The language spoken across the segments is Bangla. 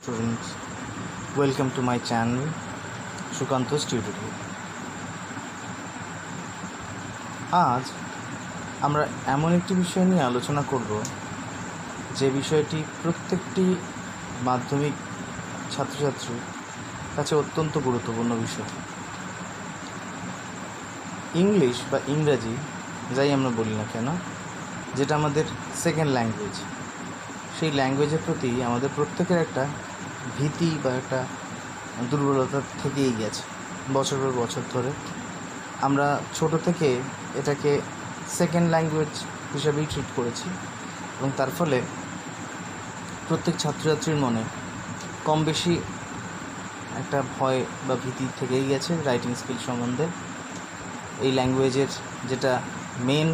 Students, welcome to my channel সুকান্ত's tutorial. আজ আমরা এমন একটি বিষয় নিয়ে আলোচনা করব যে বিষয়টি প্রত্যেকটি মাধ্যমিক ছাত্রছাত্রীর কাছে অত্যন্ত গুরুত্বপূর্ণ বিষয়। ইংলিশ বা ইংরাজি যাই আমরা বলি না কেন, যেটা আমাদের সেকেন্ড ল্যাঙ্গুয়েজ, সেই ল্যাঙ্গুয়েজের প্রতি আমাদের প্রত্যেকের একটা ভীতি বা একটা দুর্বলতা থেকেই গেছে। বছর পর বছর ধরে আমরা ছোট থেকে এটাকে সেকেন্ড ল্যাঙ্গুয়েজ হিসাবেই ট্রিট করেছি এবং তার ফলে প্রত্যেক ছাত্রছাত্রীর মনে কম বেশি একটা ভয় বা ভীতি থেকেই গেছে রাইটিং স্কিল সম্বন্ধে। এই ল্যাঙ্গুয়েজের যেটা মেন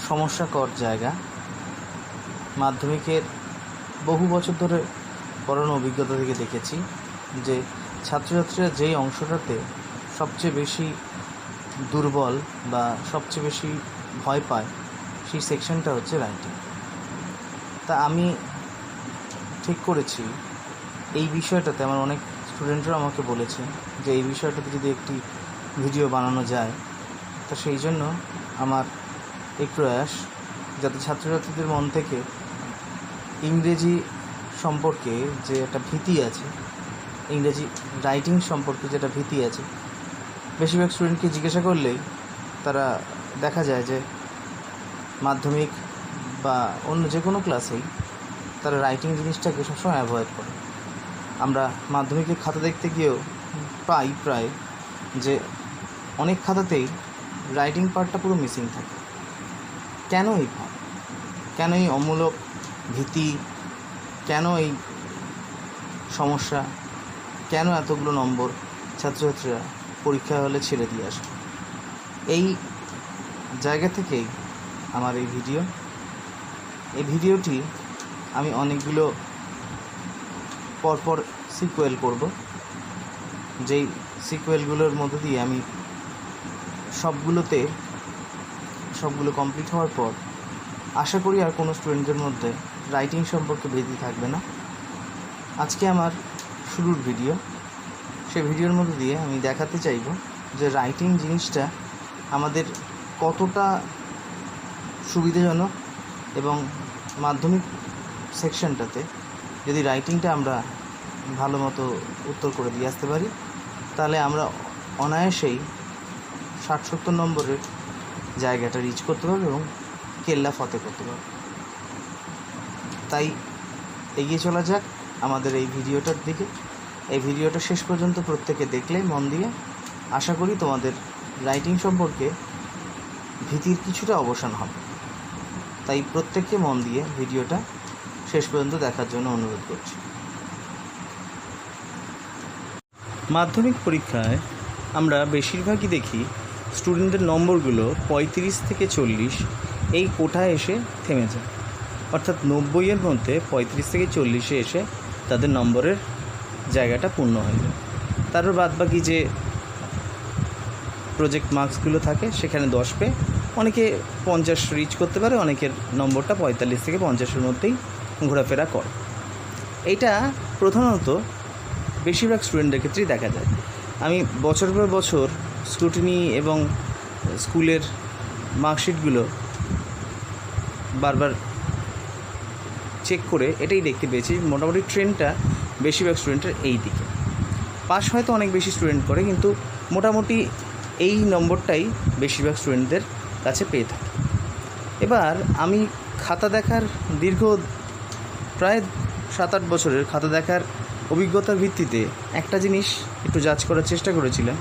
সমস্যাকর জায়গা, মাধ্যমিকের বহু বছর ধরে পড়ানো অভিজ্ঞতা থেকে দেখেছি যে ছাত্রছাত্রীরা যেই অংশটাতে সবচেয়ে বেশি দুর্বল বা সবচেয়ে বেশি ভয় পায় সেই সেকশনটা হচ্ছে রাইটিং। তা আমি ঠিক করেছি এই বিষয়টাতে, আমার অনেক স্টুডেন্টরা আমাকে বলেছে যে এই বিষয়টাতে যদি একটি ভিডিও বানানো যায়, তা সেই জন্য আমার এই প্রয়াস যাতে ছাত্রছাত্রীদের মন থেকে ইংরেজি সম্পর্কে যে একটা ভীতি আছে, ইংরেজি রাইটিং সম্পর্কে যেটা ভীতি আছে, বেশিরভাগ স্টুডেন্টকে জিজ্ঞাসা করলেই তারা দেখা যায় যে মাধ্যমিক বা অন্য যে কোনো ক্লাসেই তারা রাইটিং জিনিসটাকে সবসময় অ্যাভয়েড করে। আমরা মাধ্যমিকের খাতা দেখতে গিয়েও পাই প্রায় যে অনেক খাতাতেই রাইটিং পার্টটা পুরো মিসিং থাকে। কেন এই ভয়, কেন এই অমূলক ভীতি, কেন এই সমস্যা, কেন এতগুলো নম্বর ছাত্রছাত্রীরা পরীক্ষা হলে ছেড়ে দিয়ে আসে? এই জায়গা থেকেই আমার এই ভিডিওটি আমি অনেকগুলো পরপর সিকুয়েল করব, যেই সিকুয়েলগুলোর মধ্যে দিয়ে আমি সবগুলো কমপ্লিট হওয়ার পর আশা করি আর কোনো স্টুডেন্টদের মধ্যে রাইটিং সম্পর্কে ভীতি থাকবে না। আজকে আমার শুরুর ভিডিও, সেই ভিডিওর মধ্যে দিয়ে আমি দেখাতে চাইব যে রাইটিং জিনিসটা আমাদের কতটা সুবিধাজনক এবং মাধ্যমিক সেকশনটাতে যদি রাইটিংটা আমরা ভালো মতো উত্তর করে দিয়ে আসতে পারি, তাহলে আমরা অনায়াসেই 60-70 নম্বরের জায়গাটা রিচ করতে পারবো এবং কেল্লা ফতে করতে পারবো। তাই এগিয়ে চলা যাক আমাদের এই ভিডিওটার দিকে। এই ভিডিওটা শেষ পর্যন্ত প্রত্যেকে দেখলে মন দিয়ে, আশা করি তোমাদের রাইটিং সম্পর্কে ভীতির কিছুটা অবসান হবে। তাই প্রত্যেককে মন দিয়ে ভিডিওটা শেষ পর্যন্ত দেখার জন্য অনুরোধ করছি। মাধ্যমিক পরীক্ষায় আমরা বেশিরভাগই দেখি স্টুডেন্টদের নম্বরগুলো 35 থেকে 40 এই কোঠায় এসে থেমে যায়, অর্থাৎ 90-এর মধ্যে 35 থেকে 40-এ এসে তাদের নম্বরের জায়গাটা পূর্ণ হয়ে যায়। তারপর বাদবাকি যে প্রজেক্ট মার্কসগুলো থাকে সেখানে 10 পেয়ে অনেকে 50 রিচ করতে পারে, অনেকের নম্বরটা 45 থেকে 50-এর মধ্যেই ঘোরাফেরা করে। এইটা প্রধানত বেশিরভাগ স্টুডেন্টের ক্ষেত্রেই দেখা যায়। আমি বছর পর বছর স্ক্রুটিনি এবং স্কুলের মার্কশিটগুলো বারবার চেক করে এটাই দেখতে পেয়েছি মোটামুটি ট্রেন্ডটা বেশিরভাগ স্টুডেন্টের এই দিকে। পাস হয়তো অনেক বেশি স্টুডেন্ট করে, কিন্তু মোটামুটি এই নম্বরটাই বেশিরভাগ স্টুডেন্টদের কাছে পেয়ে থাকে। এবার আমি খাতা দেখার দীর্ঘ প্রায় 7-8 বছরের খাতা দেখার অভিজ্ঞতার ভিত্তিতে একটা জিনিস একটু যাচ করার চেষ্টা করেছিলাম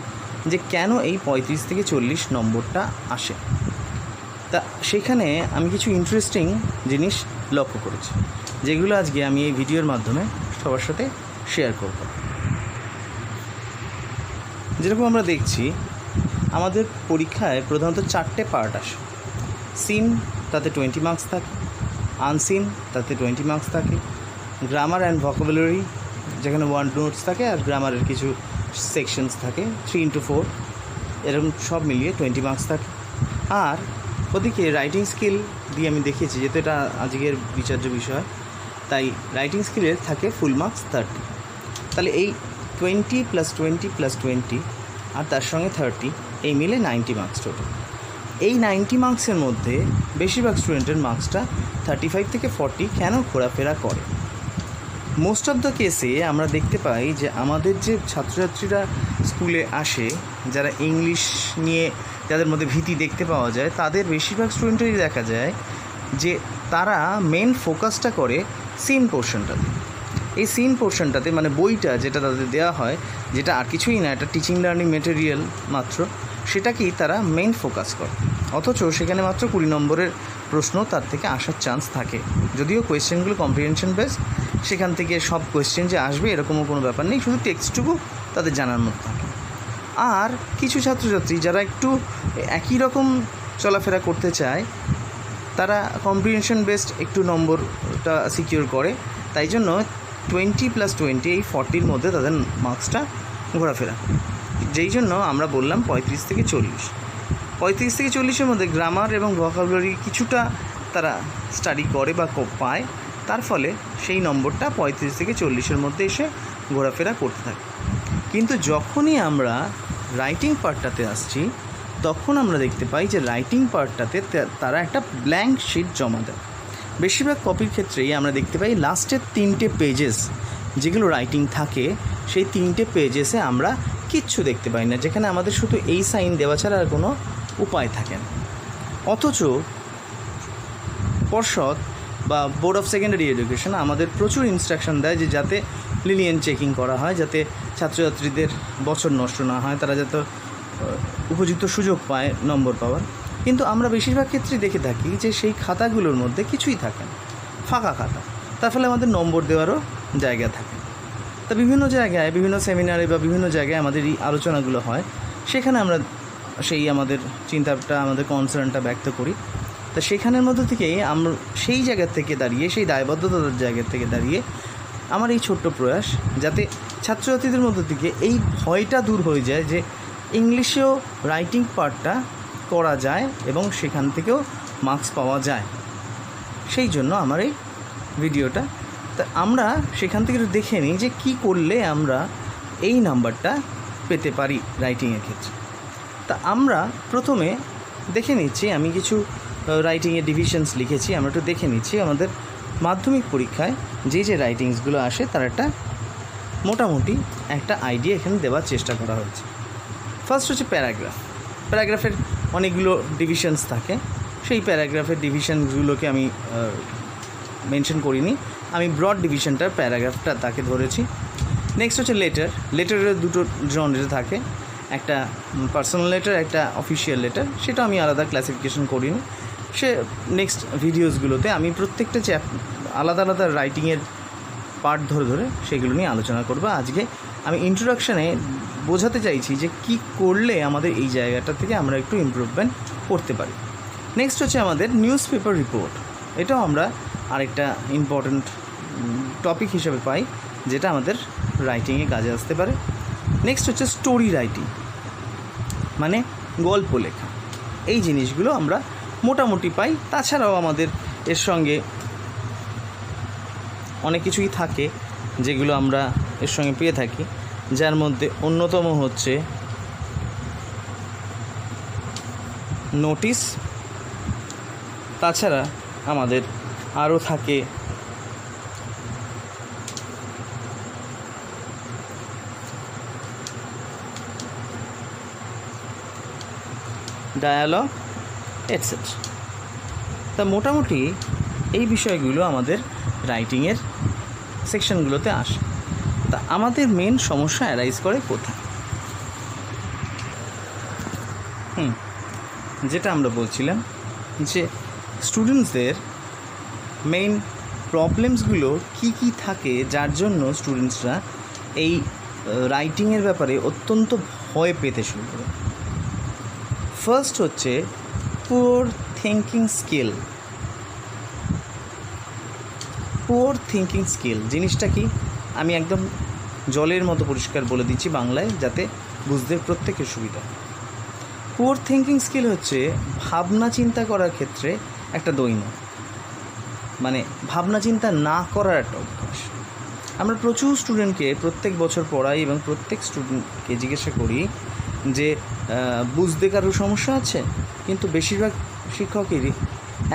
যে কেন এই 35 থেকে 40 নম্বরটা আসে। তা সেখানে আমি কিছু ইন্টারেস্টিং জিনিস লক্ষ্য করেছি, যেগুলো আজকে আমি এই ভিডিওর মাধ্যমে সবার সাথে শেয়ার করব। যেরকম আমরা দেখছি আমাদের পরীক্ষায় প্রধানত 4টে পার্ট আসে। সিন, তাতে 20 মার্কস থাকে। আনসিন, তাতে 20 মার্কস থাকে। গ্রামার অ্যান্ড ভোকাবুলারি, যেখানে 1 নোটস থাকে আর গ্রামারের কিছু সেকশনস থাকে, 3x4, এরকম সব মিলিয়ে 20 মার্কস থাকে। আর ওদিকে রাইটিং স্কিল দিয়ে আমি দেখিয়েছি, যেহেতু এটা আজকের বিচার্য বিষয়, তাই রাইটিং স্কিলের থাকে ফুল মার্কস 30। তাহলে এই 20 + 20 + 20 আর তার সঙ্গে 30 এই মিলে 90 মার্কস টোটাল। এই 90 মার্কসের মধ্যে বেশিরভাগ স্টুডেন্টের মার্কসটা 35 থেকে 40 কেন ঘোরাফেরা করে? মোস্ট অফ দ্য কেসে আমরা দেখতে পাই যে আমাদের যে ছাত্রছাত্রীরা স্কুলে আসে, যারা ইংলিশ নিয়ে যাদের মধ্যে ভীতি দেখতে পাওয়া যায়, তাদের বেশিরভাগ স্টুডেন্টেরই দেখা যায় যে তারা মেন ফোকাসটা করে সিন পোর্শনটাতে। এই সিন পোর্শনটাতে মানে বইটা যেটা তাদের দেওয়া হয়, যেটা আর কিছুই না, একটা টিচিং লার্নিং মেটেরিয়াল মাত্র, সেটাকেই তারা মেন ফোকাস করে। অথচ সেখানে মাত্র 20 নম্বরের প্রশ্ন তার থেকে আসার চান্স থাকে। যদিও কোয়েশ্চেনগুলো কম্প্রিহেনশন বেস, সেখান থেকে সব কোয়েশ্চেন যে আসবে এরকমও কোনো ব্যাপার নেই, শুধু টেক্সটটুকু তাদের জানার মতো থাকে। আর কিছু ছাত্রছাত্রী যারা একটু একই রকম চলাফেরা করতে চায়, তারা কম্প্রিহেনশন বেসড একটু নম্বরটা সিকিউর করে, তাই জন্য 20 + 20 এই 40-র মধ্যে তাদের মার্কসটা ঘোরাফেরা। যেই জন্য আমরা বললাম 35 থেকে 40। 35 থেকে 40-এর মধ্যে গ্রামার এবং ভোকাবুলারি কিছুটা তারা স্টাডি করে বা পায়, তার ফলে সেই নম্বরটা 35 থেকে 40-এর মধ্যে এসে ঘোরাফেরা করতে থাকে। কিন্তু যখনই আমরা রাইটিং পার্টটাতে আসছি, তখন আমরা দেখতে পাই যে রাইটিং পার্টটাতে তারা একটা ব্ল্যাঙ্ক শিট জমা দেয়। বেশিরভাগ কপির ক্ষেত্রেই আমরা দেখতে পাই লাস্টের 3টে পেজেস যেগুলো রাইটিং থাকে, সেই 3টে পেজেসে আমরা কিচ্ছু দেখতে পাই না, যেখানে আমাদের শুধু এই সাইন দেওয়া ছাড়া আর কোনো উপায় থাকে না। অথচ পর্ষদ বা বোর্ড অফ সেকেন্ডারি এডুকেশন আমাদের প্রচুর ইনস্ট্রাকশন দেয় যে যাতে লিনিয়েন্ট চেকিং করা হয়, যাতে ছাত্রছাত্রীদের বছর নষ্ট না হয়, তারা যাতে উপযুক্ত সুযোগ পায় নম্বর পাওয়ার। কিন্তু আমরা বেশিরভাগ ক্ষেত্রে দেখে থাকি যে সেই খাতাগুলোর মধ্যে কিছুই থাকে না, ফাঁকা খাতা। তার ফলে আমাদের নম্বর দেওয়ারও জায়গা থাকে। তা বিভিন্ন জায়গায়, বিভিন্ন সেমিনারে বা বিভিন্ন জায়গায় আমাদের এই আলোচনাগুলো হয়, সেখানে আমরা সেই আমাদের চিন্তাটা, আমাদের কনসার্নটা ব্যক্ত করি। তা সেখানের মধ্যে থেকেই আমরা সেই জায়গা থেকে দাঁড়িয়ে, সেই দায়বদ্ধতার জায়গা থেকে দাঁড়িয়ে আমার এই ছোট্ট প্রয়াস, যাতে ছাত্রছাত্রীদের মধ্যে থেকে এই ভয়টা দূর হয়ে যায় যে ইংলিশেও রাইটিং পার্টটা করা যায় এবং সেখান থেকেও মার্কস পাওয়া যায়। সেই জন্য আমার এই ভিডিওটা। তা আমরা সেখান থেকে দেখে নিই যে কী করলে আমরা এই নাম্বারটা পেতে পারি রাইটিংয়ের ক্ষেত্রে। তা আমরা প্রথমে দেখে নিচ্ছি, আমি কিছু রাইটিংয়ের ডিভিশনস লিখেছি, আমরা একটু দেখে নিচ্ছি আমাদের মাধ্যমিক পরীক্ষায় যে রাইটিংসগুলো আসে তার একটা মোটামুটি একটা আইডিয়া এখানে দেওয়ার চেষ্টা করা হয়েছে। ফার্স্ট হচ্ছে প্যারাগ্রাফ। প্যারাগ্রাফের অনেকগুলো ডিভিশনস থাকে, সেই প্যারাগ্রাফের ডিভিশনগুলোকে আমি মেনশন করিনি, আমি ব্রড ডিভিশনটার প্যারাগ্রাফটা তাকে ধরেছি। নেক্সট হচ্ছে লেটার। লেটারের দুটো জনরে থাকে, একটা পার্সোনাল লেটার, একটা অফিসিয়াল লেটার, সেটা আমি আলাদা ক্লাসিফিকেশন করিনি। সে নেক্সট ভিডিওসগুলোতে আমি প্রত্যেকটা আলাদা আলাদা রাইটিংয়ের পার্ট ধরে ধরে সেগুলো নিয়ে আলোচনা করব। আজকে আমি ইন্ট্রোডাকশানে বোঝাতে চাইছি যে কি করলে আমাদের এই জায়গাটা থেকে আমরা একটু ইমপ্রুভমেন্ট করতে পারি। নেক্সট হচ্ছে আমাদের নিউজ পেপার রিপোর্ট। এটাও আমরা আরেকটা ইম্পর্ট্যান্ট টপিক হিসেবে পাই, যেটা আমাদের রাইটিংয়ে কাজে আসতে পারে। নেক্সট হচ্ছে স্টোরি রাইটিং, মানে গল্প লেখা। এই জিনিসগুলো আমরা মোটামুটি পাই। তাছাড়াও আমাদের এর সঙ্গে অনেক কিছুই থাকে যেগুলো আমরা এর সঙ্গে পেয়ে থাকি, যার মধ্যে অন্যতম হচ্ছে নোটিশ। তাছাড়া আমাদের আরও থাকে ডায়ালগ এটসেট্রা। তা মোটামুটি এই বিষয়গুলো আমাদের রাইটিংয়ের সেকশনগুলোতে আসে। তা আমাদের মেন সমস্যা অ্যারাইজ করে কোথায়? যেটা আমরা বলছিলাম যে স্টুডেন্টসদের মেইন প্রবলেমসগুলো কি কি থাকে, যার জন্য স্টুডেন্টসরা এই রাইটিংয়ের ব্যাপারে অত্যন্ত ভয় পেতে শুরু করে। ফার্স্ট হচ্ছে poor thinking skill. Poor thinking skill জিনিসটা কি আমি একদম জলের মতো পরিষ্কার বলে দিচ্ছি বাংলায়, যাতে বুঝতে প্রত্যেকের সুবিধা। পুওর থিঙ্কিং স্কিল হচ্ছে ভাবনা চিন্তা করার ক্ষেত্রে একটা দৈন্য। মানে ভাবনা চিন্তা না করার একটা অভ্যাস। আমরা প্রচুর স্টুডেন্টকে প্রত্যেক বছর পড়াই এবং প্রত্যেক স্টুডেন্টকে জিজ্ঞাসা করি যে বুঝতে কারোর সমস্যা আছে, কিন্তু বেশিরভাগ শিক্ষকেরই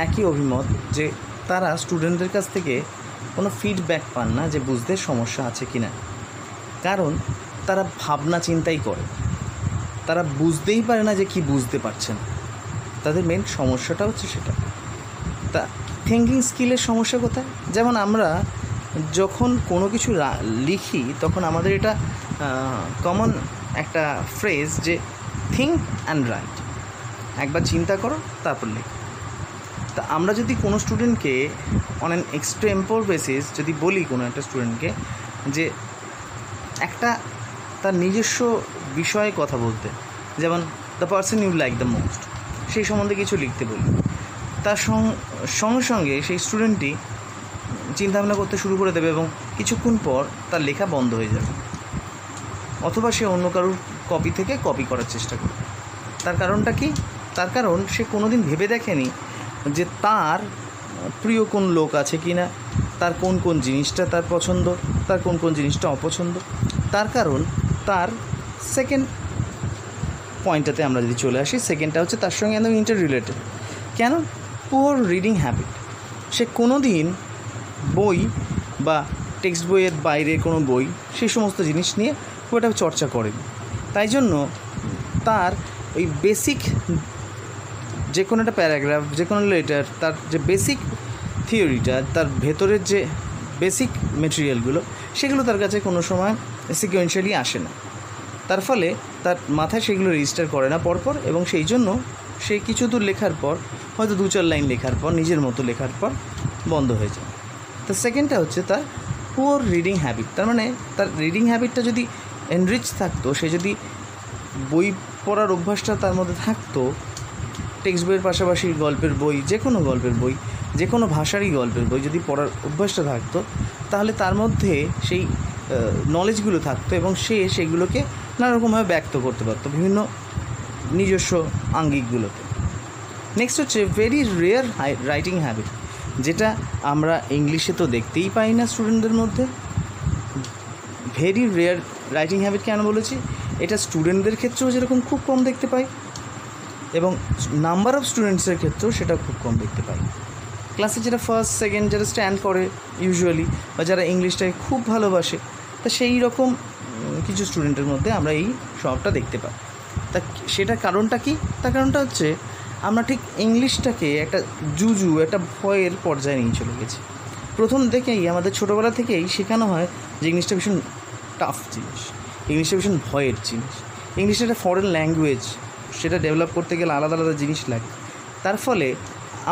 একই অভিমত যে তারা স্টুডেন্টদের কাছ থেকে কোনো ফিডব্যাক পান না যে বুঝতে সমস্যা আছে কি না। কারণ তারা ভাবনা চিন্তাই করে, তারা বুঝতেই পারে না যে কি বুঝতে পারছেন। তাদের মেন সমস্যাটা হচ্ছে সেটা। তা থিঙ্কিং স্কিলের সমস্যা কোথায়? যেমন আমরা যখন কোনো কিছু লিখি তখন আমাদের এটা কমন একটা ফ্রেজ যে থিঙ্ক অ্যান্ড রাইট, একবার চিন্তা করো তারপর লেখো। তা আমরা যদি কোনো স্টুডেন্টকে অন অ্যান এক্সটেম্পোর বেসিস যদি বলি কোনো একটা স্টুডেন্টকে যে একটা তার নিজস্ব বিষয়ে কথা বলতে, যেমন the person you like the most, সেই সম্বন্ধে কিছু লিখতে বলি, তার সঙ্গে সঙ্গে সেই স্টুডেন্টটি চিন্তাভাবনা করতে শুরু করে দেবে এবং কিছুক্ষণ পর তার লেখা বন্ধ হয়ে যাবে, অথবা সে অন্য কারোর কপি থেকে কপি করার চেষ্টা করবে। তার কারণটা কি? তার কারণ সে কোনো দিন ভেবে দেখেনি যে তার প্রিয় কোন লোক আছে কি না, তার কোন কোন জিনিসটা তার পছন্দ, তার কোন কোন জিনিসটা অপছন্দ। তার কারণ তার সেকেন্ড পয়েন্টটাতে আমরা যদি চলে আসি, সেকেন্ডটা হচ্ছে তার সঙ্গে একদম ইন্টার রিলেটেড। কেন? Poor reading habit. সে কোনো দিন বই বা টেক্সট বইয়ের বাইরে কোনো বই সেই সমস্ত জিনিস নিয়ে খুব একটা চর্চা করেনি। তাই জন্য তার ওই বেসিক যে কোনো একটা প্যারাগ্রাফ, যে কোনো লেটার, তার যে বেসিক থিওরিটা, তার ভেতরের যে বেসিক মেটেরিয়ালগুলো, সেগুলো তার কাছে কোনো সময় সিকোয়েন্সিয়ালি আসে না। তার ফলে তার মাথায় সেগুলো রেজিস্টার করে না পরপর, এবং সেই জন্য সে কিছু দূর লেখার পর, হয়তো 2-4 লাইন লেখার পর, নিজের মতো লেখার পর বন্ধ হয়ে যায়। তো সেকেন্ডটা হচ্ছে তার পুয়ার রিডিং হ্যাবিট। তার মানে তার রিডিং হ্যাবিটটা যদি এনরিচ থাকতো, সে যদি বই পড়ার অভ্যাসটা তার মধ্যে থাকতো, টেক্সট বইয়ের পাশাপাশি গল্পের বই, যে কোনো গল্পের বই, যে কোনো ভাষারই গল্পের বই যদি পড়ার অভ্যাসটা থাকতো, তাহলে তার মধ্যে সেই নলেজগুলো থাকতো এবং সে সেগুলোকে নানারকমভাবে ব্যক্ত করতে পারতো বিভিন্ন নিজস্ব আঙ্গিকগুলোতে। নেক্সট হচ্ছে ভেরি রেয়ার রাইটিং হ্যাবিট, যেটা আমরা ইংলিশে তো দেখতেই পাই না স্টুডেন্টদের মধ্যে। ভেরি রেয়ার রাইটিং হ্যাবিট কেন বলেছি? এটা স্টুডেন্টদের ক্ষেত্রেও যেরকম খুব কম দেখতে পাই, এবং নাম্বার অফ স্টুডেন্টসের ক্ষেত্রেও সেটা খুব কম দেখতে পাই। ক্লাসে যারা ফার্স্ট সেকেন্ড যারা স্ট্যান্ড করে ইউজুয়ালি, বা যারা ইংলিশটাকে খুব ভালোবাসে, তা সেই রকম কিছু স্টুডেন্টের মধ্যে আমরা এই স্বভাবটা দেখতে পাই। তা সেটার কারণটা কি? তার কারণটা হচ্ছে আমরা ঠিক ইংলিশটাকে একটা একটা ভয়ের পর্যায়ে নিয়ে চলে গেছি। প্রথম থেকেই আমাদের ছোটোবেলা থেকেই শেখানো হয় যে ইংলিশটা ভীষণ টাফ জিনিস, ইংলিশটা ভীষণ ভয়ের জিনিস, ইংলিশটা একটা ফরেন ল্যাঙ্গুয়েজ, সেটা ডেভেলপ করতে গেলে আলাদা আলাদা জিনিস লাগে। তার ফলে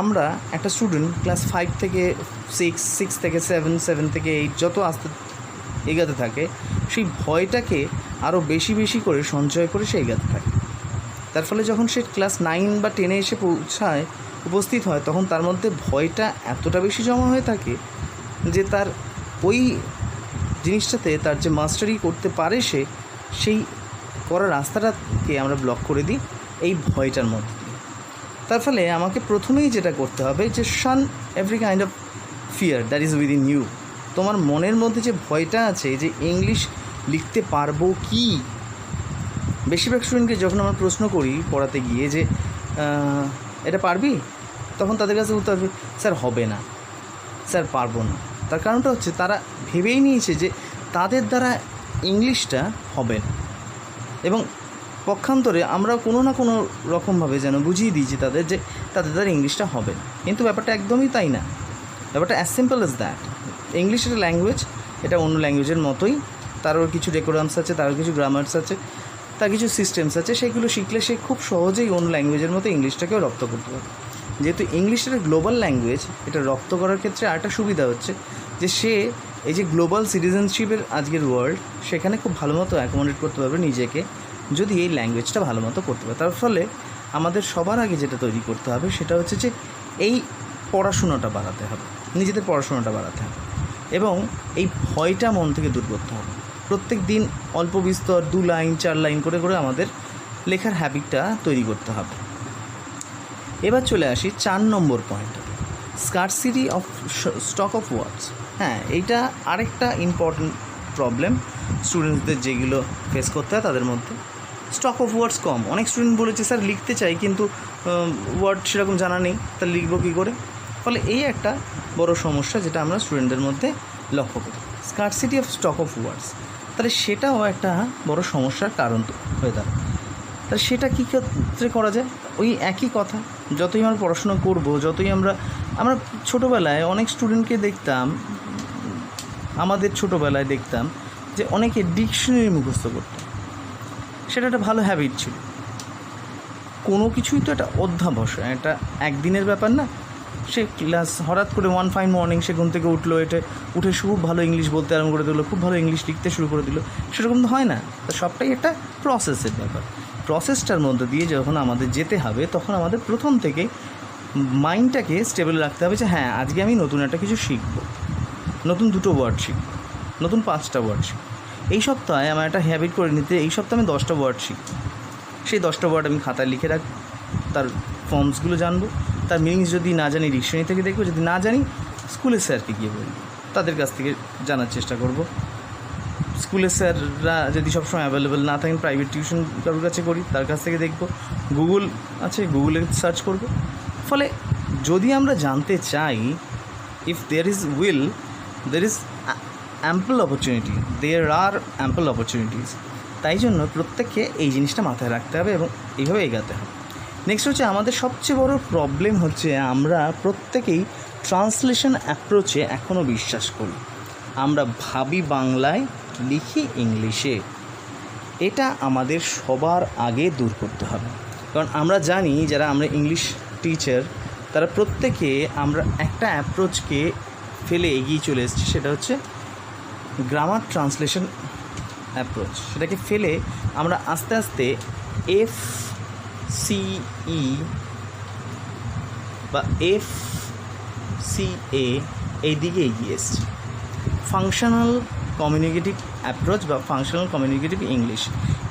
আমরা একটা স্টুডেন্ট ক্লাস 5 থেকে 6, 6 থেকে 7, 7 থেকে 8 যত আস্তে এগাতে থাকে, সেই ভয়টাকে আরও বেশি বেশি করে সঞ্চয় করে সে এগাতে থাকে। তার ফলে যখন সে ক্লাস 9 বা 10-এ এসে উপস্থিত হয়, তখন তার মধ্যে ভয়টা এতটা বেশি জমা হয়ে থাকে যে তার ওই জিনিসটাতে তার যে মাস্টারি করতে পারে সে, সেই করার রাস্তাটাকে আমরা ব্লক করে দিই এই ভয়টার মধ্যে দিয়ে। তার ফলে আমাকে প্রথমেই যেটা করতে হবে যে shun every kind of fear that is within you. তোমার মনের মধ্যে যে ভয়টা আছে যে ইংলিশ লিখতে পারবো কি, বেশিরভাগ স্টুডেন্টকে যখন আমরা প্রশ্ন করি পড়াতে গিয়ে যে এটা পারবি, তখন তাদের কাছে উত্তর হবে স্যার হবে না, স্যার পারবো না। তার কারণটা হচ্ছে তারা ভেবেই নিয়েছে যে তাদের দ্বারা ইংলিশটা হবে না, এবং পক্ষান্তরে আমরা কোনো না কোনো রকমভাবে যেন বুঝিয়ে দিয়েছি তাদের যে তাদের দ্বারা ইংলিশটা হবে না। কিন্তু ব্যাপারটা একদমই তাই না। ব্যাপারটা as simple as that. English একটা ল্যাঙ্গুয়েজ, এটা অন্য ল্যাঙ্গুয়েজের মতোই, তারও কিছু ডেকোরামস আছে, তারও কিছু গ্রামার্স আছে, তার কিছু সিস্টেমস আছে, সেগুলো শিখলে সে খুব সহজেই অন্য ল্যাঙ্গুয়েজের মতো ইংলিশটাকেও রপ্ত করতে পারে। যেহেতু ইংলিশ একটা গ্লোবাল ল্যাঙ্গুয়েজ, এটা রপ্ত করার ক্ষেত্রে আরেকটা সুবিধা হচ্ছে যে সে এই যে গ্লোবাল সিটিজেনশিপের আজকের ওয়ার্ল্ড, সেখানে খুব ভালো মতো অ্যাকোমোডেট করতে পারবে নিজেকে, যদি এই ল্যাঙ্গুয়েজটা ভালো মতো করতে পারে। তার ফলে আমাদের সবার আগে যেটা তৈরি করতে হবে সেটা হচ্ছে যে এই পড়াশুনোটা বাড়াতে হবে, নিজেদের পড়াশোনাটা বাড়াতে হবে, এবং এই ভয়টা মন থেকে দূর করতে হবে। প্রত্যেক দিন অল্প বিস্তর 2 লাইন 4 লাইন করে করে আমাদের লেখার হ্যাবিটটা তৈরি করতে হবে। এবার চলে আসি 4 নম্বর পয়েন্টটাতে, scarcity of stock of words, হ্যাঁ এইটা আরেকটা ইম্পর্টেন্ট প্রবলেম স্টুডেন্টসদের যেগুলো ফেস করতে হয় তাদের মধ্যে। স্টক অফ ওয়ার্ডস কম। অনেক স্টুডেন্ট বলেছে স্যার লিখতে চাই কিন্তু ওয়ার্ড সেরকম জানা নেই, তা লিখবো কী করে? ফলে এই একটা বড় সমস্যা যেটা আমরা স্টুডেন্টদের মধ্যে লক্ষ্য করি, স্কারসিটি অফ স্টক অফ ওয়ার্ডস। তাহলে সেটাও একটা বড় সমস্যার কারণ হয়ে দাঁড়ায়। তাহলে সেটা কী ক্ষেত্রে করা যায়? ওই একই কথা, যতই আমরা পড়াশোনা করব, যতই আমরা ছোটোবেলায় অনেক স্টুডেন্টকে দেখতাম, আমাদের ছোটোবেলায় দেখতাম যে অনেকে ডিকশনারি মুখস্থ করত। সেটা একটা ভালো হ্যাবিট ছিল। কোনো কিছুই তো একটা অধ্যাবসায়, এটা একদিনের ব্যাপার না। সে ক্লাস হঠাৎ করে ওয়ান ফাইন মর্নিং সে ঘুম থেকে উঠে খুব ভালো ইংলিশ বলতে আরম্ভ করে দিল, খুব ভালো ইংলিশ লিখতে শুরু করে দিল, সেরকম তো হয় না। তো সবটাই একটা প্রসেসের ব্যাপার। প্রসেসটার মধ্যে দিয়ে যখন আমাদের যেতে হবে তখন আমাদের প্রথম থেকে মাইন্ডটাকে স্টেবল রাখতে হবে যে হ্যাঁ আজকে আমি নতুন একটা কিছু শিখব, নতুন 2টো ওয়ার্ড শিখব, নতুন 5টা ওয়ার্ড শিখব। এই সপ্তাহে আমার একটা হ্যাবিট করে নিতে, এই সপ্তাহে আমি 10টা ওয়ার্ড শিখব। সেই 10টা ওয়ার্ড আমি খাতায় লিখে রাখব, তার ফর্মসগুলো জানবো, তার মিনিংস যদি না জানি ডিকশনারি থেকে দেখবো, যদি না জানি স্কুলের স্যারকে গিয়ে বলবো, তাদের কাছ থেকে জানার চেষ্টা করব। স্কুলের স্যাররা যদি সবসময় অ্যাভেলেবেল না থাকেন, প্রাইভেট টিউশন কারোর কাছে করি, তার কাছ থেকে দেখব। গুগল আছে, গুগলে সার্চ করব। ফলে যদি আমরা জানতে চাই, if there is will there is ample opportunity, there are ample opportunities। তাই জন্য প্রত্যেককে এই জিনিসটা মাথায় রাখতে হবে এবং এইভাবে এগাতে হবে। নেক্সট হচ্ছে আমাদের সবচেয়ে বড় প্রবলেম হচ্ছে আমরা প্রত্যেকেই ট্রান্সলেশন অ্যাপ্রোচে এখনও বিশ্বাস করি। আমরা ভাবি বাংলায়, লিখি ইংলিশে। এটা আমাদের সবার আগে দূর করতে হবে। কারণ আমরা জানি যারা আমরা ইংলিশ টিচার তারা প্রত্যেকে আমরা একটা অ্যাপ্রোচকে ফেলে এগিয়ে চলে এসেছি, সেটা হচ্ছে গ্রামার ট্রান্সলেশন অ্যাপ্রোচ। সেটাকে ফেলে আমরা আস্তে আস্তে FCE বা FCA এই দিকে এগিয়ে এসেছি। ফাংশনাল কমিউনিকেটিভ অ্যাপ্রোচ বা ফাংশনাল কমিউনিকেটিভ ইংলিশ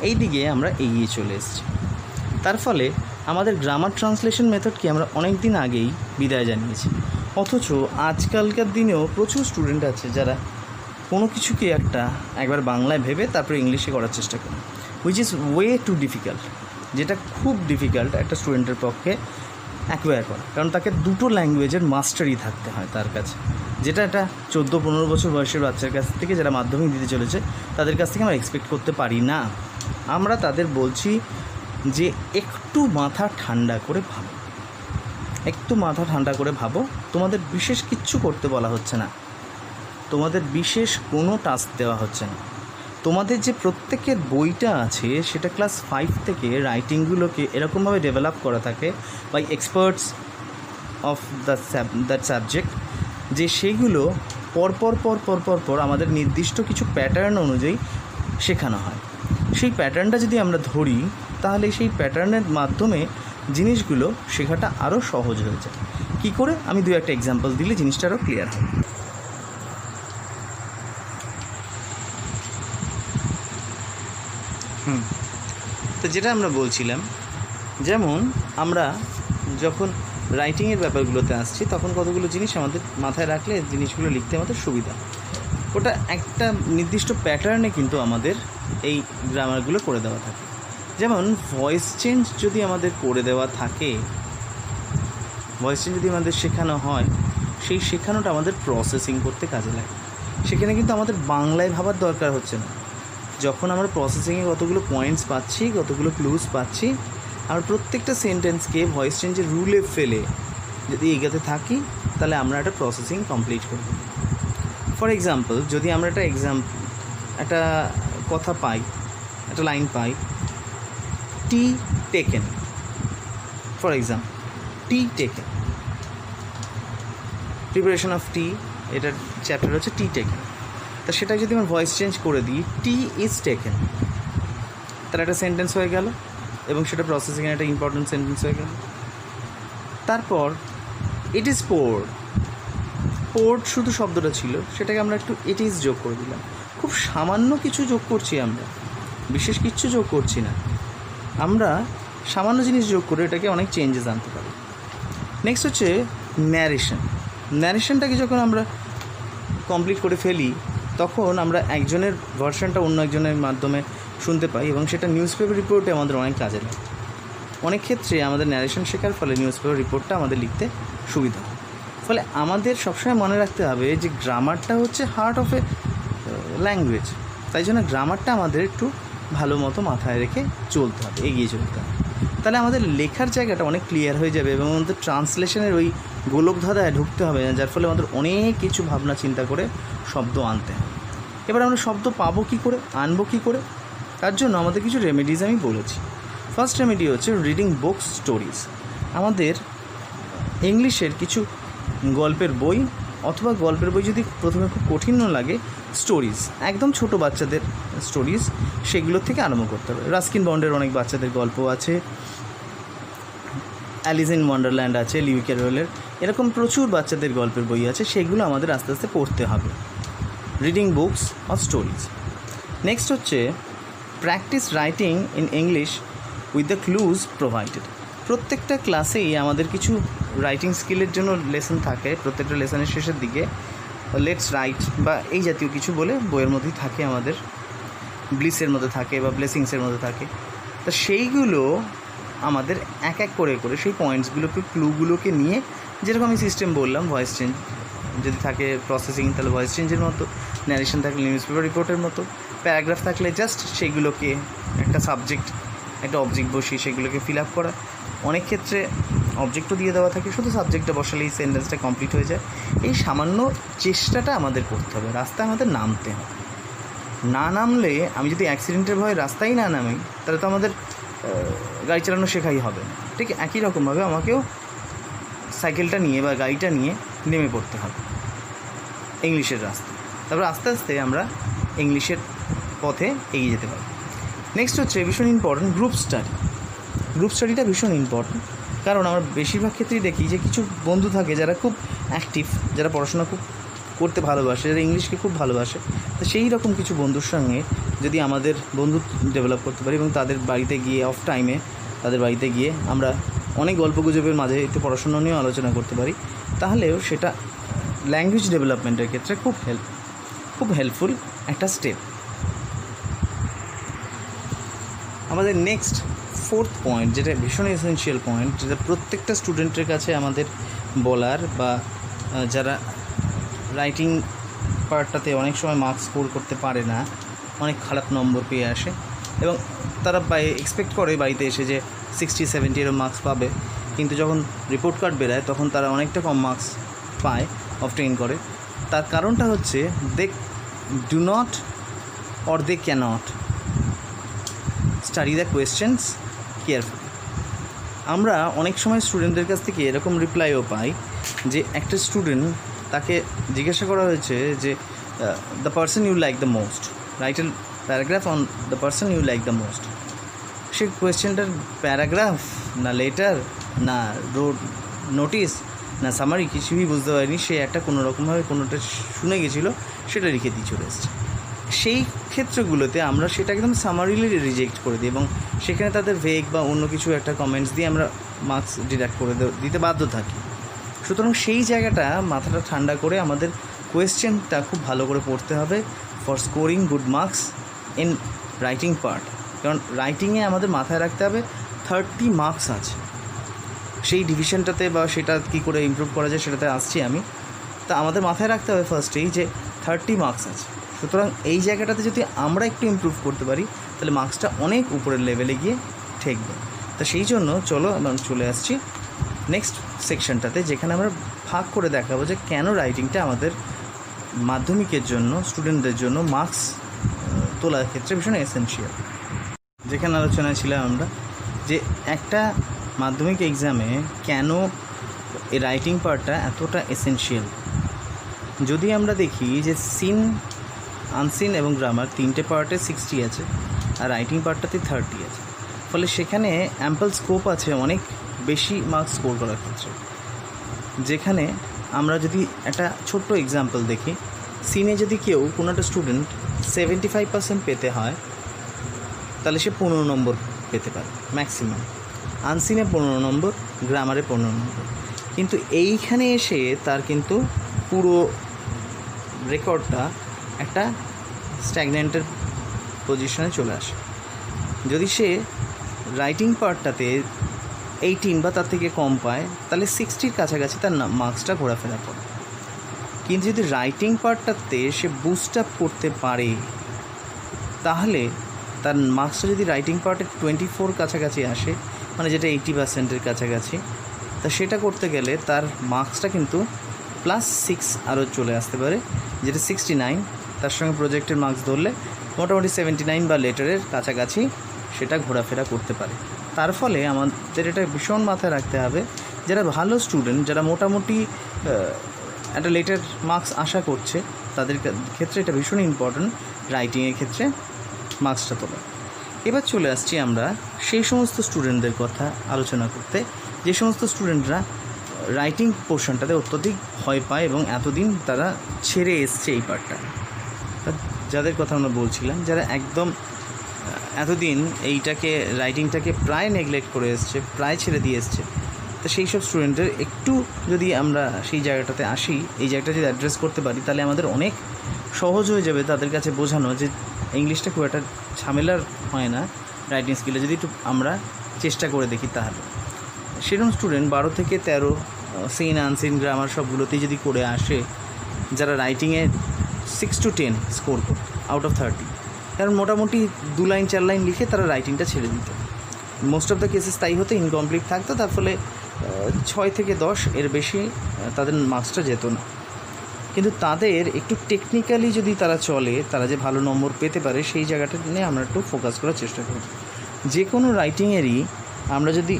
এই দিকে আমরা এগিয়ে চলে এসেছি। তার ফলে আমাদের গ্রামার ট্রান্সলেশন মেথডকে আমরা অনেক দিন আগেই বিদায় জানিয়েছি। অথচ আজকালকার দিনেও প্রচুর স্টুডেন্ট আছে যারা কোনো কিছুকে একবার বাংলায় ভেবে তারপরে ইংলিশে করার চেষ্টা করে, which is way to difficult, যেটা খুব ডিফিকাল্ট একটা স্টুডেন্টের পক্ষে অ্যাকোয়ার করা। কারণ তাকে 2টো ল্যাঙ্গুয়েজের মাস্টারি থাকতে হয় তার কাছে, যেটা একটা 14-15 বছর বয়সের বাচ্চার কাছ থেকে যারা মাধ্যমিক দিতে চলেছে তাদের কাছ থেকে আমরা এক্সপেক্ট করতে পারি না। আমরা তাদের বলছি যে একটু মাথা ঠান্ডা করে ভাবো, একটু মাথা ঠান্ডা করে ভাবো। তোমাদের বিশেষ কিচ্ছু করতে বলা হচ্ছে না, তোমাদের বিশেষ কোনো টাস্ক দেওয়া হচ্ছে না। তোমাদের যে প্রত্যেকের বইটা আছে সেটা ক্লাস 5 থেকে রাইটিংগুলোকে এরকমভাবে ডেভেলপ করা থাকে by experts of that subject, যে সেগুলো পর আমাদের নির্দিষ্ট কিছু প্যাটার্ন অনুযায়ী শেখানো হয়। সেই প্যাটার্নটা যদি আমরা ধরি তাহলে সেই প্যাটার্নের মাধ্যমে জিনিসগুলো শেখাটা আরও সহজ হয়ে যায়। কী করে? আমি 2-1 এক্সাম্পল দিলে জিনিসটা আরও ক্লিয়ার হবে। তো যেটা আমরা বলছিলাম, যেমন আমরা যখন রাইটিংয়ের ব্যাপারগুলোতে আসছি তখন কতগুলো জিনিস আমাদের মাথায় রাখলে জিনিসগুলো লিখতে আমাদের সুবিধা। ওটা একটা নির্দিষ্ট প্যাটার্নে কিন্তু আমাদের এই গ্রামারগুলো করে দেওয়া থাকে। যেমন ভয়েস চেঞ্জ যদি আমাদের করে দেওয়া থাকে, ভয়েস চেঞ্জ যদি আমাদের শেখানো হয়, সেই শেখানোটা আমাদের প্রসেসিং করতে কাজে লাগে। সেখানে কিন্তু আমাদের বাংলায় ভাবার দরকার হচ্ছে না। যখন আমরা প্রসেসিংয়ে কতগুলো পয়েন্টস পাচ্ছি, কতগুলো ক্লুজ পাচ্ছি, আমরা প্রত্যেকটা সেন্টেন্সকে ভয়েস চেঞ্জের রুলে ফেলে যদি এগোতে থাকি তাহলে আমরা একটা প্রসেসিং কমপ্লিট করব। ফর এক্সাম্পল, যদি আমরা একটা কথা পাই, একটা লাইন পাই, tea taken, for example tea taken, preparation of tea, এটার চ্যাপ্টার হচ্ছে টি টেকেন। তা সেটা যদি আমরা ভয়েস চেঞ্জ করে দিই, টি ইজ টেকেন, তার একটা সেন্টেন্স হয়ে গেল এবং সেটা প্রসেসিংয়ের একটা ইম্পর্টেন্ট সেন্টেন্স হয়ে গেল। তারপর ইট ইজ পোর্ড, পোর্ড শুধু শব্দটা ছিল, সেটাকে আমরা একটু ইট ইজ যোগ করে দিলাম। খুব সামান্য কিছু যোগ করছি আমরা, বিশেষ কিছু যোগ করছি না, আমরা সামান্য জিনিস যোগ করে এটাকে অনেক চেঞ্জেস আনতে পারি। নেক্সট হচ্ছে ন্যারেশন। ন্যারেশনটাকে যখন আমরা কমপ্লিট করে ফেলি তখন আমরা একজনের ভার্সনটা অন্য একজনের মাধ্যমে শুনতে পাই এবং সেটা নিউজ পেপার রিপোর্টে আমাদের অনেক কাজে লাগে। অনেক ক্ষেত্রে আমাদের ন্যারেশন শেখার ফলে নিউজ পেপার রিপোর্টটা আমাদের লিখতে সুবিধা হয়। ফলে আমাদের সবসময় মনে রাখতে হবে যে গ্রামারটা হচ্ছে হার্ট অফ এ ল্যাঙ্গুয়েজ, তাই জন্য গ্রামারটা আমাদের একটু ভালো মতো মাথায় রেখে চলতে হবে, এগিয়ে চলতে হবে। তাহলে আমাদের লেখার জায়গাটা অনেক ক্লিয়ার হয়ে যাবে এবং আমাদের ট্রান্সলেশনের ওই গোলকধাঁধায় ঢুকতে হবে না, যার ফলে আমাদের অনেক কিছু ভাবনা চিন্তা করে শব্দ আনতে হবে। এবার আমরা শব্দ পাবো কী করে, আনবো কী করে, তার জন্য আমাদের কিছু রেমেডিজ আমি বলেছি। ফার্স্ট রেমেডি হচ্ছে রিডিং বুকস স্টোরিজ। আমাদের ইংলিশের কিছু গল্পের বই অথবা গল্পের বই যদি প্রথমে খুব কঠিনও লাগে, স্টোরিজ একদম ছোট বাচ্চাদের স্টোরিজ, সেগুলোর থেকে আরম্ভ করতে হবে। রাস্কিন বন্ডের অনেক বাচ্চাদের গল্প আছে, অ্যালিস ইন ওয়ান্ডারল্যান্ড আছে লিউ ক্যারলের, এরকম প্রচুর বাচ্চাদের গল্পের বই আছে, সেগুলো আমাদের আস্তে আস্তে পড়তে হবে। Reading books or stories. Next হচ্ছে practice writing in English with the clues provided. প্রত্যেকটা ক্লাসেই আমাদের কিছু রাইটিং স্কিলের জন্য লেসন থাকে, প্রত্যেকটা লেসনের শেষের দিকে লেটস রাইট বা এই জাতীয় কিছু বলে বইয়ের মধ্যেই থাকে, আমাদের ব্লিসের মধ্যে থাকে বা ব্লেসিংসের মধ্যে থাকে। তো সেইগুলো আমাদের এক এক করে করে সেই পয়েন্টসগুলোকে, ক্লুগুলোকে নিয়ে, যেরকম আমি সিস্টেম বললাম, ভয়েস চেঞ্জ যদি থাকে প্রসেসিং তাহলে ভয়েস চেঞ্জের মতো, ন্যারেশন থাকলে নিউজ পেপার রিপোর্টের মতো, প্যারাগ্রাফ থাকলে জাস্ট সেইগুলোকে একটা সাবজেক্ট একটা অবজেক্ট বসিয়ে সেগুলোকে ফিল আপ করা। অনেক ক্ষেত্রে অবজেক্টও দিয়ে দেওয়া থাকে, শুধু সাবজেক্টটা বসালেই সেন্টেন্সটা কমপ্লিট হয়ে যায়। এই সামান্য চেষ্টাটা আমাদের করতে হবে, রাস্তায় আমাদের নামতে হবে। না নামলে, আমি যদি অ্যাক্সিডেন্টের ভয়ে রাস্তায় না নামি তাহলে তো আমাদের গাড়ি চালানো শেখাই হবে না। ঠিক একই রকমভাবে আমাকেও সাইকেলটা নিয়ে বা গাড়িটা নিয়ে নেমে পড়তে হবে ইংলিশের রাস্তায়, তারপর আস্তে আস্তে আমরা ইংলিশের পথে এগিয়ে যেতে পারি। নেক্সট হচ্ছে ভীষণ ইম্পর্ট্যান্ট গ্রুপ স্টাডি। গ্রুপ স্টাডিটা ভীষণ ইম্পর্ট্যান্ট, কারণ আমরা বেশিরভাগ ক্ষেত্রেই দেখি যে কিছু বন্ধু থাকে যারা খুব অ্যাক্টিভ, যারা পড়াশোনা খুব করতে ভালোবাসে, যারা ইংলিশকে খুব ভালোবাসে। তো সেই রকম কিছু বন্ধুর সঙ্গে যদি আমাদের বন্ধুত্ব ডেভেলপ করতে পারি এবং তাদের বাড়িতে গিয়ে অফ টাইমে তাদের বাড়িতে গিয়ে আমরা অনেক গল্পগুজবের মাঝে একটু পড়াশোনা নিয়েও আলোচনা করতে পারি, তাহলেও সেটা ল্যাঙ্গুয়েজ ডেভেলপমেন্টের ক্ষেত্রে খুব হেল্পফুল একটা স্টেপ। আমাদের নেক্সট ফোর্থ পয়েন্ট, যেটা ভীষণ এসেনশিয়াল পয়েন্ট, যেটা প্রত্যেকটা স্টুডেন্টের কাছে আমাদের বলার, বা যারা রাইটিং পার্টটাতে অনেক সময় মার্কস স্কোর করতে পারে না, অনেক খারাপ নম্বর পেয়ে আসে এবং তারা এক্সপেক্ট করে বাড়িতে এসে যে 60-70 এরকম মার্কস পাবে, কিন্তু যখন রিপোর্ট কার্ড বেরোয় তখন তারা অনেকটা কম মার্কস পায়, অবটেইন করে। তার কারণটা হচ্ছে they do not or they cannot study the questions carefully. আমরা অনেক সময় স্টুডেন্টদের কাছ থেকে এরকম রিপ্লাইও পাই যে একটা স্টুডেন্ট, তাকে জিজ্ঞাসা করা হয়েছে যে the person you like the most, write a paragraph on the person you like the most. সে কোয়েশ্চেনটার প্যারাগ্রাফ না লেটার না নোটিস না সামারি কিছুই বুঝতে পারেনি, সে একটা কোনো রকমভাবে কোনোটা শুনে গেছিলো, সেটা লিখে দিয়ে চলে এসছে। সেই ক্ষেত্রগুলোতে আমরা সেটা একদম সামারিলি রিজেক্ট করে দিই এবং সেখানে তাদের ভেগ বা অন্য কিছু একটা কমেন্টস দিয়ে আমরা মার্কস ডিডাক্ট করে দিতে বাধ্য থাকি। সুতরাং সেই জায়গাটা মাথাটা ঠান্ডা করে আমাদের কোয়েশ্চেনটা খুব ভালো করে পড়তে হবে for scoring good marks in writing part. কারণ রাইটিংয়ে আমাদের মাথায় রাখতে হবে 30 মার্কস আছে, সেই ডিভিশনটাতে বা সেটা কী করে ইমপ্রুভ করা যায় সেটাতে আসছি আমি। তা আমাদের মাথায় রাখতে হবে ফার্স্টেই যে 30 মার্কস আছে। সুতরাং এই জায়গাটাতে যদি আমরা একটু ইমপ্রুভ করতে পারি তাহলে মার্কসটা অনেক উপরের লেভেলে গিয়ে ঠেকবে। তা সেই জন্য চলো আমরা চলে আসছি নেক্সট সেকশনটাতে, যেখানে আমরা ভাগ করে দেখাবো যে কেন রাইটিংটা আমাদের মাধ্যমিকের জন্য, স্টুডেন্টদের জন্য মার্কস তোলার ক্ষেত্রে ভীষণ এসেনশিয়াল। যেখানে আলোচনা ছিলাম আমরা যে একটা মাধ্যমিক এক্সামে কেন এই রাইটিং পার্টটা এতটা এসেনশিয়াল। যদি আমরা দেখি যে সিন, আনসিন এবং গ্রামার তিনটে পার্টে 60 আছে আর রাইটিং পার্টটাতে 30 আছে, ফলে সেখানে অ্যাম্পল স্কোপ আছে অনেক বেশি মার্কস স্কোর করার ক্ষেত্রে। যেখানে আমরা যদি একটা ছোট্ট এক্সাম্পল দেখি, সিনে যদি কেউ কোনো একটা স্টুডেন্ট 75% পেতে হয় তাহলে সে 15 নম্বর পেতে পারে ম্যাক্সিমাম, আনসিনে 15 নম্বর, গ্রামারে 15 নম্বর। কিন্তু এইখানে এসে তার কিন্তু পুরো রেকর্ডটা একটা স্ট্যাগন্যান্টের পজিশনে চলে আসে। যদি সে রাইটিং পার্টটাতে 18 বা তার থেকে কম পায় তাহলে 60-র কাছাকাছি তার মার্কসটা ঘোরাফেরা করে। কিন্তু যদি রাইটিং পার্টটাতে সে বুস্ট আপ করতে পারে তাহলে তার মার্কসটা যদি রাইটিং পার্টে 24 কাছাকাছি আসে, মানে যেটা 80%-এর কাছাকাছি, তা সেটা করতে গেলে তার মার্কসটা কিন্তু +6 আরও চলে আসতে পারে, যেটা 69। তার সঙ্গে প্রজেক্টের মার্কস ধরলে মোটামুটি 79 বা লেটারের কাছাকাছি সেটা ঘোরাফেরা করতে পারে। তার ফলে আমাদের এটা ভীষণ মাথায় রাখতে হবে, যারা ভালো স্টুডেন্ট, যারা মোটামুটি একটা লেটার মার্কস আশা করছে, তাদের ক্ষেত্রে এটা ভীষণ ইম্পর্ট্যান্ট রাইটিংয়ের ক্ষেত্রে মার্কসটা তোলা। এবার চলে আসছি আমরা সেই সমস্ত স্টুডেন্টদের কথা আলোচনা করতে যে সমস্ত স্টুডেন্টরা রাইটিং পোর্শনটাতে অত্যধিক ভয় পায় এবং এতদিন তারা ছেড়ে এসছে এই পার্টটা। যাদের কথা আমরা বলছিলাম, যারা একদম এতদিন এইটাকে রাইটিংটাকে প্রায় নেগলেক্ট করে এসছে, প্রায় ছেড়ে দিয়ে এসছে, তো সেই সব স্টুডেন্টের একটু যদি আমরা সেই জায়গাটাতে আসি, এই জায়গাটা যদি অ্যাড্রেস করতে পারি, তাহলে আমাদের অনেক সহজ হয়ে যাবে তাদের কাছে বোঝানো যে ইংলিশটা খুব একটা ঝামেলার হয় না রাইটিং স্কিলে, যদি একটু আমরা চেষ্টা করে দেখি। তাহলে সেরকম স্টুডেন্ট 12 থেকে 13 সিন আনসিন গ্রামার সবগুলোতেই যদি করে আসে, যারা রাইটিংয়ে 6 to 10 স্কোর করত আউট অফ 30, কারণ মোটামুটি 2 লাইন 4 লাইন লিখে তারা রাইটিংটা ছেড়ে দিত। মোস্ট অফ দ্য কেসেস তাই হতো, ইনকমপ্লিট থাকতো, তার ফলে 6 থেকে 10 এর বেশি তাদের মার্কসটা যেত না। কিন্তু তাদের একটু টেকনিক্যালি যদি তারা চলে, তারা যে ভালো নম্বর পেতে পারে সেই জায়গাটা নিয়ে আমরা একটু ফোকাস করার চেষ্টা করি। যে কোনো রাইটিংয়েরই আমরা যদি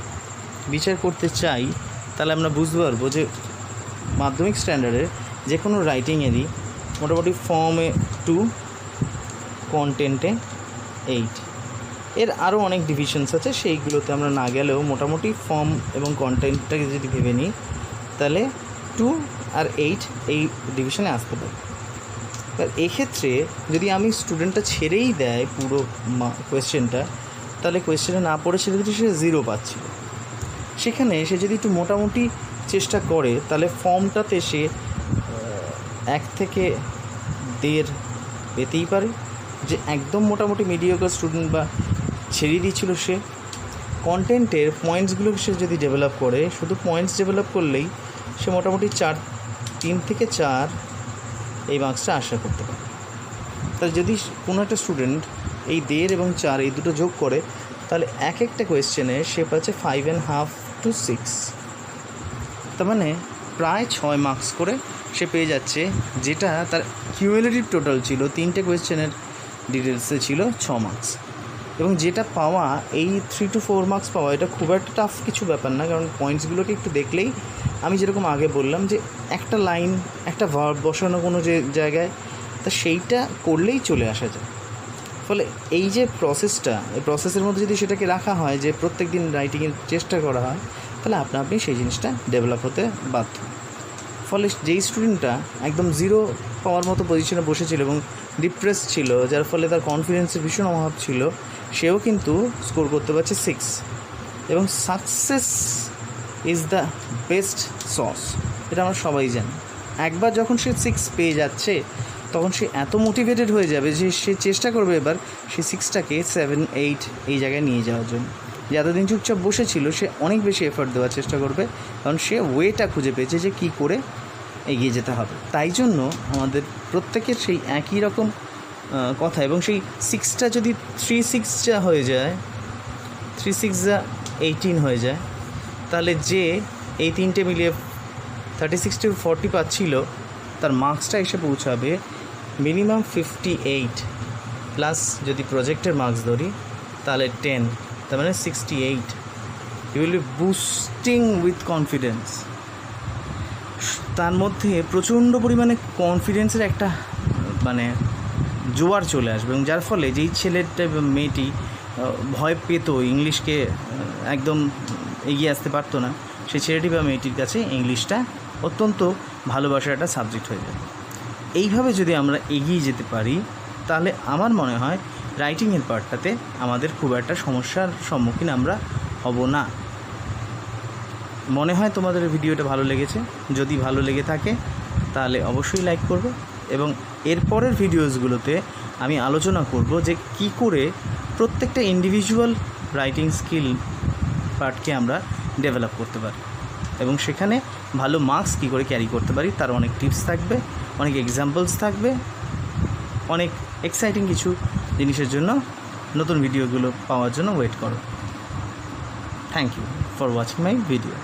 বিচার করতে চাই, তাহলে আমরা বুঝতে পারবো যে মাধ্যমিক স্ট্যান্ডার্ডের যে কোনো রাইটিংয়েরই মোটামুটি ফর্মে 2, কন্টেন্টে 8, এর আরও অনেক ডিভিশনস আছে, সেইগুলোতে আমরা না গেলেও মোটামুটি ফর্ম এবং কন্টেন্টটাকে যদি ভেবে নিই, তাহলে 2 আর 8 এই ডিভিশনে আসতে পারে। এবার এক্ষেত্রে যদি আমি স্টুডেন্টটা ছেড়েই দেয় পুরো কোয়েশ্চেনটা, তাহলে কোয়েশ্চেনে না পড়ে ছেড়ে দিতে সে 0 পাচ্ছিল। সেখানে সে যদি একটু মোটামুটি চেষ্টা করে, তাহলে ফর্মটাতে সে 1 থেকে 1.5 পেতেই পারে, যে একদম মোটামুটি মিডিওকার স্টুডেন্ট বা ছেড়ে দিয়েছিল সে। কন্টেন্টের পয়েন্টসগুলো সে যদি ডেভেলপ করে, শুধু পয়েন্টস ডেভেলপ করলেই সে মোটামুটি 3 থেকে 4 এই মার্কসটা আশা করতে পারে। তাহলে যদি কোনো একটা স্টুডেন্ট এই 1.5 এবং 4 এই দুটো যোগ করে, তাহলে এক একটা কোয়েশ্চেনে সে পাচ্ছে 5.5 to 6, তার মানে প্রায় 6 মার্কস করে সে পেয়ে যাচ্ছে, যেটা তার কিউমুলেটিভ টোটাল ছিল 3টে কোয়েশ্চেনের ডিটেলসে ছিল 6 মার্কস। এবং যেটা পাওয়া এই 3 to 4 মার্কস পাওয়া, এটা খুব একটা টাফ কিছু ব্যাপার না, কারণ পয়েন্টসগুলোকে একটু দেখলেই, আমি যেরকম আগে বললাম যে একটা লাইন, একটা ভার্ব বসানো কোনো যে জায়গায়, তা সেইটা করলেই চলে আসা যায়। ফলে এই যে প্রসেসটা, এই প্রসেসের মধ্যে যদি সেটাকে রাখা হয় যে প্রত্যেক দিন রাইটিংয়ের চেষ্টা করা হয়, তাহলে আপনি সেই জিনিসটা ডেভেলপ হতে বাধ্য। ফলে যেই স্টুডেন্টটা একদম 0 পাওয়ার মতো পজিশনে বসেছিল এবং ডিপ্রেস ছিল, যার ফলে তার কনফিডেন্সের ভীষণ অভাব ছিল, সেও কিন্তু স্কোর করতে পারছে 6। এবং success is the best sauce, এটা আমরা সবাই জানি। একবার যখন সে 6 পেয়ে যাচ্ছে, তখন সে এত মোটিভেটেড হয়ে যাবে যে সে চেষ্টা করবে এবার সে 6টাকে 7, 8 এই জায়গায় নিয়ে যাওয়ার জন্য। যে এতদিন চুপচাপ বসেছিল, সে অনেক বেশি এফর্ট দেওয়ার চেষ্টা করবে, কারণ সে ওয়েটা খুঁজে পেয়েছে যে কী করে এগিয়ে যেতে হবে। তাই জন্য আমাদের প্রত্যেকের সেই একই রকম কথা, এবং সেই 6টা যদি 3-6 যা হয়ে যায়, 3-6 যা 18 হয়ে যায়, তাহলে যে এই 3টে মিলিয়ে 36 to 40 পাচ্ছিল, তার মার্কসটা এসে পৌঁছাবে মিনিমাম 58, প্লাস যদি প্রজেক্টের মার্কস ধরি তাহলে 10, তার মানে 68। You will be boosting with confidence. তার মধ্যে প্রচণ্ড পরিমাণে কনফিডেন্সের একটা মানে জোয়ার চলে আসবে, এবং যার ফলে যেই ছেলেটা মেয়েটি ভয় পেত, ইংলিশকে একদম এগিয়ে আসতে পারতো না, সেই ছেলেটি বা মেয়েটির কাছে ইংলিশটা অত্যন্ত ভালোবাসার একটা সাবজেক্ট হয়ে যাবে। এইভাবে যদি আমরা এগিয়ে যেতে পারি, তাহলে আমার মনে হয় রাইটিংয়ের পার্টটাতে আমাদের খুব একটা সমস্যার সম্মুখীন আমরা হব না। মনে হয় তোমাদের ভিডিওটা ভালো লেগেছে। যদি ভালো লেগে থাকে তাহলে অবশ্যই লাইক করবে, এবং এরপরের ভিডিওসগুলোতে আমি আলোচনা করব যে কি করে প্রত্যেকটা ইন্ডিভিজুয়াল রাইটিং স্কিল পার্টকে আমরা ডেভেলপ করতে পারি, এবং সেখানে ভালো মার্কস কী করে ক্যারি করতে পারি তার অনেক টিপস থাকবে, অনেক এক্সাম্পলস থাকবে, অনেক এক্সাইটিং কিছু জিনিসের জন্য নতুন ভিডিওগুলো পাওয়ার জন্য ওয়েট করো। Thank you for watching my video.